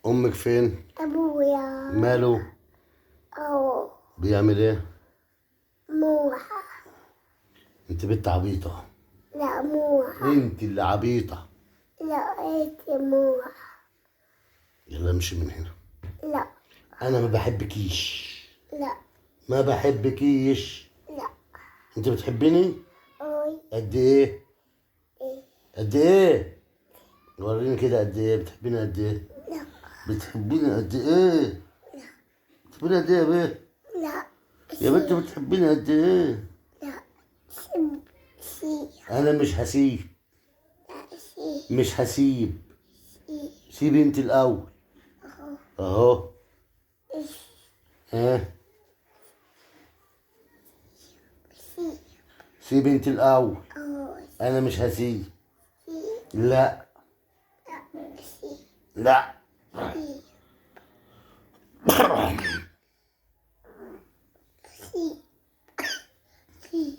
امك فين؟ ابويا. ماله؟ او بيعمل ايه؟ موحة. انت بنت عبيطة. لا موحة. انت اللي عبيطة. لا انت موحة. يلا امشي من هنا. لا انا ما بحبكيش. لا ما بحبكيش. لا. انت بتحبيني؟ اوي. قد ايه؟ ايه. قد ايه؟ وريني كده قد ايه بتحبيني قد ايه؟ لا بتحبيني قد ايه؟ بتحبيني قد ايه يا بيه؟ لا. يا بنت بتحبيني قد ايه؟ لا سيب. سيب. انا مش هسيب. لا سيب. مش هسيب. سيب. سيبي انت الاول. اهو. اهو. إيش. ها. سيب. سيبي انت الاول. اهو. انا مش هسيب. سيب. لا. لا سيب. لا. سيب. سيب. سيب.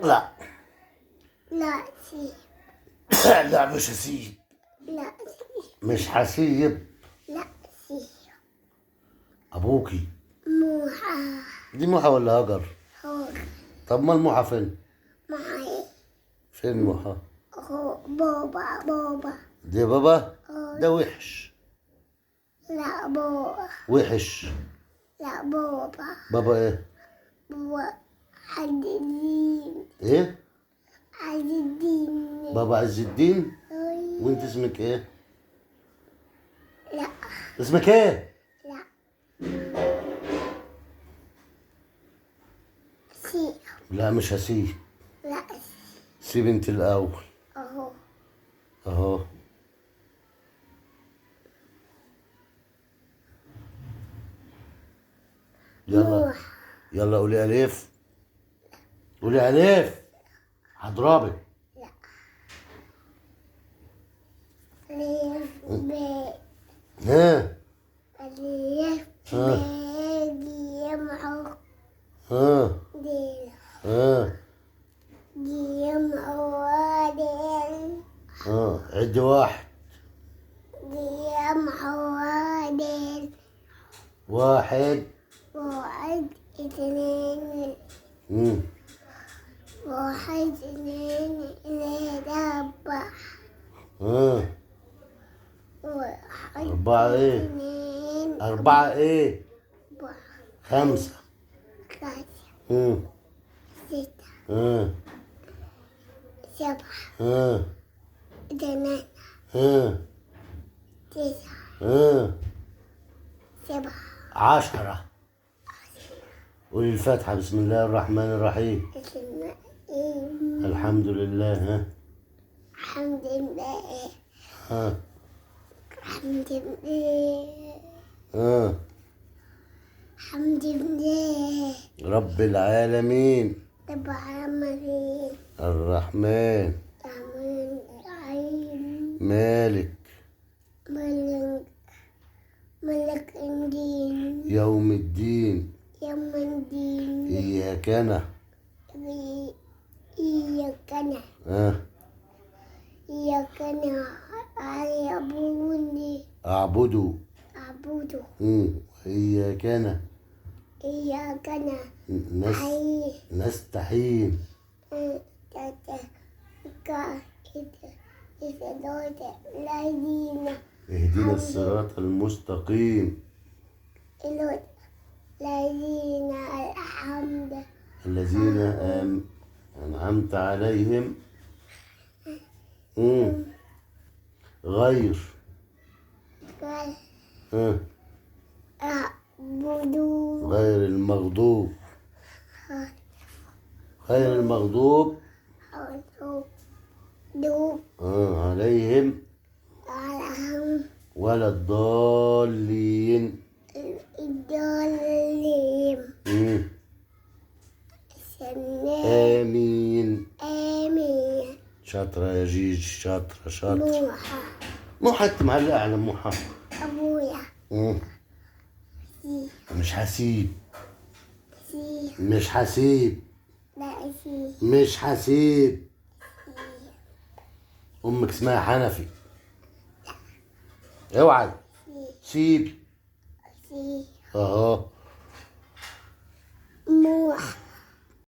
لا. لا سيب. لا مش هسيب. لا سيب. مش هسيب. لا سيب. ابوكي. موحة. دي موحة ولا هجر؟ هو طب ما الموحة فين؟ معي. فين الموحة؟ هو بابا. بابا. دي بابا؟ اه. ده وحش. لا بابا. وحش. لا بابا. بابا ايه؟ بابا عز الدين. ايه؟ عز الدين. بابا عز الدين؟ أي. وانت اسمك ايه؟ لا اسمك ايه؟ لا. سيب. لا مش هسيب. لا سيب انت الاول. اهو. اهو. يلا. نوح. يلا قولي الف. قولي الف. هضربك. ألف ب. ها. ألف ب. ها. جمع. ها. ديل. ها. جمع ديل. ها. عد واحد. جمع ديل. واحد. واحد اثنين. مم. واحد اثنين ثلاثة أربعة. ها. واحد 4 ايه؟ اثنين 4 ايه؟ أربعة 5. ثلاثة ها. ستة ها. سبعة ها. ثمانية ها. تسعة ها. سبعة 10. قولي الفاتحة. بسم الله الرحمن الرحيم. اثنين. الحمد لله. ها. الحمد لله. ها. الحمد لله. ها. الحمد لله. رب العالمين. رب العالمين. الرحمن. الرحمن الرحيم. مالك. ملك الدين. يوم الدين. يوم الدين. إياك أنا. إياك أنا. ها. إياك نعبد. أعبده. أعبد. إياك أنا. إياك نستعين. اهدنا الصراط المستقيم. الذين الحمد. الذين أنعمت عليهم. غير. ها. أعبدوا. غير المغضوب. غير المغضوب. عليهم ولا الضالين. الضالين. آمين. آمين. شاطرة يا جيج. شاطرة شاطرة. موحة. موحة. انت معلقة على موحة. أبويا. سي. مش هسيب. سي. مش هسيب. لا سي. مش هسيب. امك اسمها حنفي. اوعي. سي. سيب سي